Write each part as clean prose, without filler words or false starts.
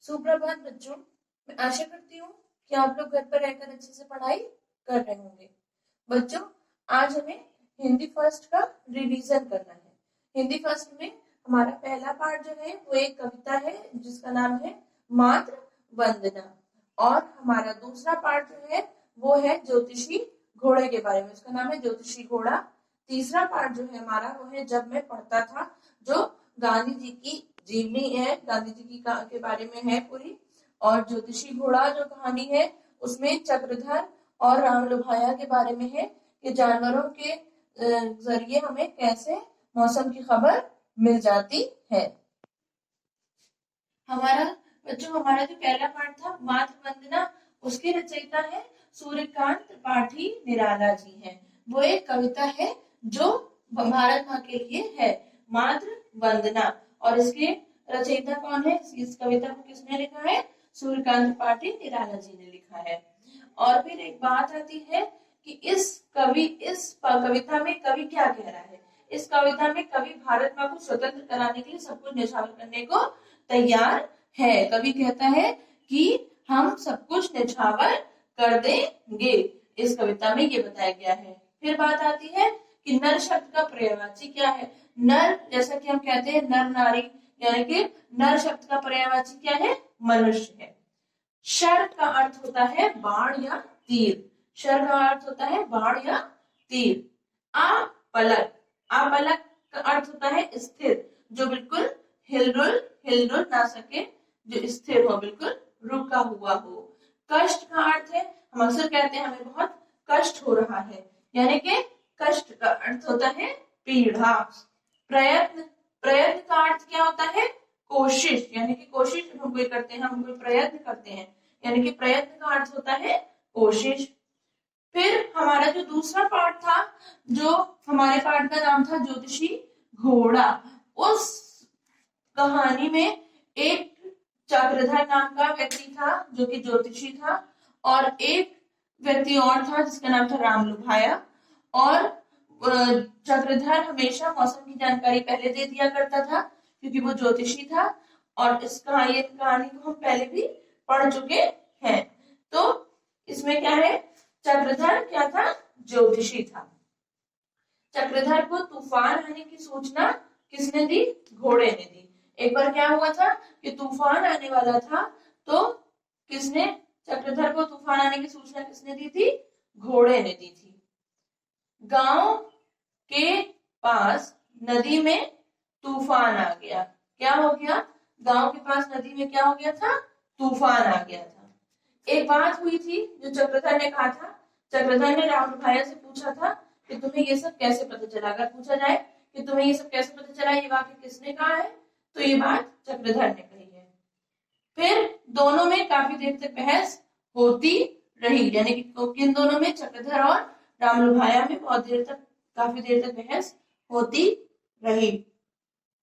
सुप्रभात बच्चों। मैं आशा करती हूँ कि आप लोग घर पर रहकर अच्छे से पढ़ाई कर रहे होंगे। बच्चों, आज हमें हिंदी फर्स्ट का रिवीजन करना है। हिंदी फर्स्ट में हमारा पहला पार्ट जो है वो एक कविता है जिसका नाम है मातृ वंदना, और हमारा दूसरा पार्ट जो है वो है ज्योतिषी घोड़े के बारे में, उसका नाम है ज्योतिषी घोड़ा। तीसरा पार्ट जो है हमारा वो है जब मैं पढ़ता था, जो गांधी जी की जीवनी है, गांधी जी की के बारे में है पूरी। और ज्योतिषी घोड़ा जो कहानी है उसमें चक्रधर और रामलुभाया के बारे में है कि जानवरों के जरिए हमें कैसे मौसम की खबर मिल जाती है। हमारा बच्चों, हमारा जो पहला पाठ था मातृ वंदना, उसके रचयिता है सूर्यकांत त्रिपाठी निराला जी हैं। वो एक कविता है जो भारत माँ के लिए है, मातृ वंदना। और इसके रचयिता कौन है, इस कविता को किसने लिखा है? सूर्यकांत त्रिपाठी निराला जी ने लिखा है। और फिर एक बात आती है कि इस कविता में कवि क्या कह रहा है। इस कविता में कवि भारत माँ को स्वतंत्र कराने के लिए सब कुछ न्यौछावर करने को तैयार है। कवि कहता है कि हम सब कुछ न्यौछावर कर देंगे। इस कविता में ये बताया गया है। फिर बात आती है कि नर शब्द का पर्यायवाची क्या है। नर, जैसा कि हम कहते हैं नर नारी, यानी कि नर शब्द का पर्यायवाची क्या है? मनुष्य है। शर का अर्थ होता है बाण या तीर। शर का अर्थ होता है बाण या तीर। अपलक, अपलक का अर्थ होता है स्थिर, जो बिल्कुल हिलडुल ना सके, जो स्थिर हो, बिल्कुल रुका हुआ हो। कष्ट का अर्थ है, हम अक्सर कहते हैं हमें बहुत कष्ट हो रहा है, यानी कि कष्ट का अर्थ होता है पीड़ा। प्रयत्न, प्रयत्न का अर्थ क्या होता है? कोशिश, यानी कि कोशिश हम कोई करते हैं, हम कोई प्रयत्न करते हैं, यानी कि प्रयत्न का अर्थ होता है कोशिश। फिर हमारा जो दूसरा पार्ट था, जो हमारे पार्ट का नाम था ज्योतिषी घोड़ा, उस कहानी में एक चक्रधर नाम का व्यक्ति था जो कि ज्योतिषी था, और एक व्यक्ति और था जिसका नाम था रामलुभाया। और चक्रधर हमेशा मौसम की जानकारी पहले दे दिया करता था क्योंकि वो ज्योतिषी था, और इस कहानी को हम पहले भी पढ़ चुके हैं। तो इसमें क्या है, चक्रधर क्या था? ज्योतिषी था। चक्रधर को तूफान आने की सूचना किसने दी? घोड़े ने दी। एक बार क्या हुआ था कि तूफान आने वाला था, तो किसने चक्रधर को तूफान आने की सूचना किसने दी थी? घोड़े ने दी थी। गांव के पास नदी में तूफान आ गया। क्या हो गया? गांव के पास नदी में क्या हो गया था? तूफान आ गया था। एक बात हुई थी जो चक्रधर ने कहा था, चक्रधर ने रामलुभाया से पूछा था कि तुम्हें ये सब कैसे पता चला। अगर पूछा जाए कि तुम्हें ये सब कैसे पता चला, ये वाक्य किसने कहा है, तो ये बात चक्रधर ने कही है। फिर दोनों में काफी देर तक बहस होती रही, यानी कि किन दोनों में? चक्रधर और रामलुभाया में बहुत देर तक, काफी देर तक बहस होती रही।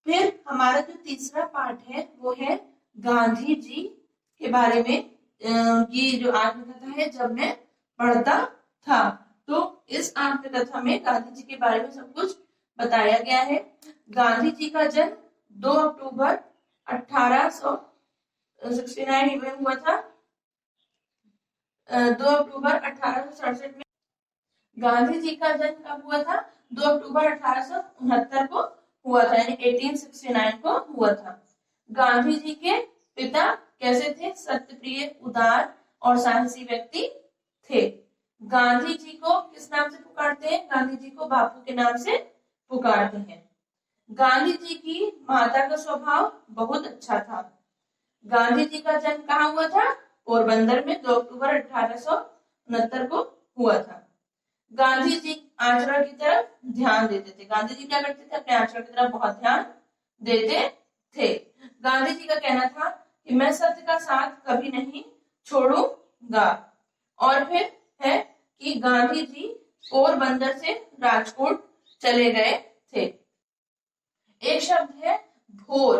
फिर हमारा जो तीसरा पार्ट है वो है गांधी जी के बारे में। ये जो आत्मकथा है जब मैं पढ़ता था, तो इस आत्मकथा में गांधी जी के बारे में सब कुछ बताया गया है। गांधी जी का जन्म 2 अक्टूबर 1869 में हुआ था। 2 अक्टूबर 1867 में गांधी जी का जन्म कब हुआ था? 2 अक्टूबर 1869 को हुआ था, यानी 1869 को हुआ था। गांधी जी के पिता कैसे थे? सत्यप्रिय, उदार और साहसी व्यक्ति थे। गांधी जी को किस नाम से पुकारते हैं? गांधी जी को बापू के नाम से पुकारते हैं। गांधी जी की माता का स्वभाव बहुत अच्छा था। गांधी जी का जन्म कहाँ हुआ था? पोरबंदर में 2 अक्टूबर 1869 को हुआ था। गांधी जी आचरण की तरफ ध्यान देते थे। गांधी जी क्या करते थे? अपने आचरण की तरफ बहुत ध्यान देते थे। गांधी जी का कहना था कि मैं सत्य का साथ कभी नहीं छोड़ूंगा। और फिर है कि गांधी जी पोरबंदर से राजकोट चले गए थे। एक शब्द है भोर।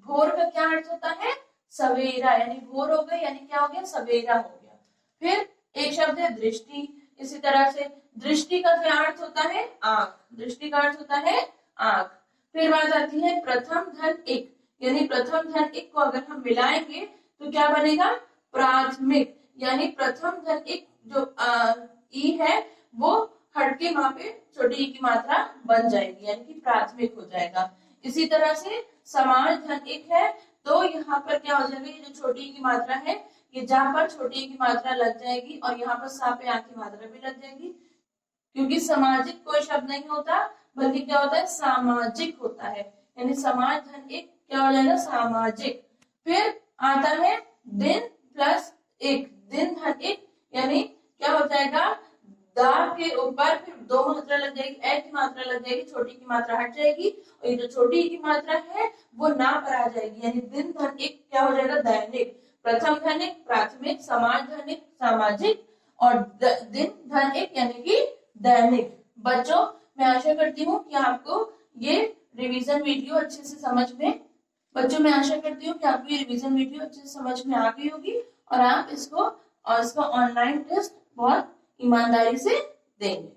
भोर का क्या अर्थ होता है? सवेरा, यानी भोर हो गई, यानी क्या हो गया? सवेरा हो गया। फिर एक शब्द है दृष्टि। इसी तरह से दृष्टि का क्या अर्थ होता है? आंख। दृष्टि का अर्थ होता है आंख। फिर बात आती है प्रथम धन एक, यानी प्रथम धन एक को अगर हम मिलाएंगे तो क्या बनेगा, प्राथमिक, यानी प्रथम धन एक जो ई है वो हट के वहां पे छोटी ई की मात्रा बन जाएगी, यानी कि प्राथमिक हो जाएगा। इसी तरह से समाज धन एक है, तो यहाँ पर क्या हो जाएगा, ये जो छोटी ई की मात्रा है, ये जहां पर छोटी ई की मात्रा लग जाएगी और यहाँ पर सा पे आ की मात्रा भी लग जाएगी, क्योंकि सामाजिक कोई शब्द नहीं होता बल्कि क्या होता है, सामाजिक होता है, यानी समाज धन एक क्या हो जाएगा, सामाजिक। फिर आता है दिन प्लस एक, दिन धन एक, यानी क्या हो जाएगा, दा के ऊपर फिर दो मात्रा लग जाएगी, ए की मात्रा लग जाएगी, छोटी की मात्रा हट जाएगी और ये जो छोटी की मात्रा है वो ना पर आ जाएगी, यानी दिन धन एक क्या हो जाएगा, दैनिक। प्रथम धन एक प्राथमिक, समाज धन एक सामाजिक, और दिन धन एक यानी कि दैनिक। बच्चों मैं आशा करती हूँ कि आपको ये रिवीजन वीडियो अच्छे से समझ में, बच्चों मैं आशा करती हूँ कि आपको ये रिवीजन वीडियो अच्छे से समझ में आ गई होगी और आप इसको और इसका ऑनलाइन टेस्ट बहुत ईमानदारी से देंगे।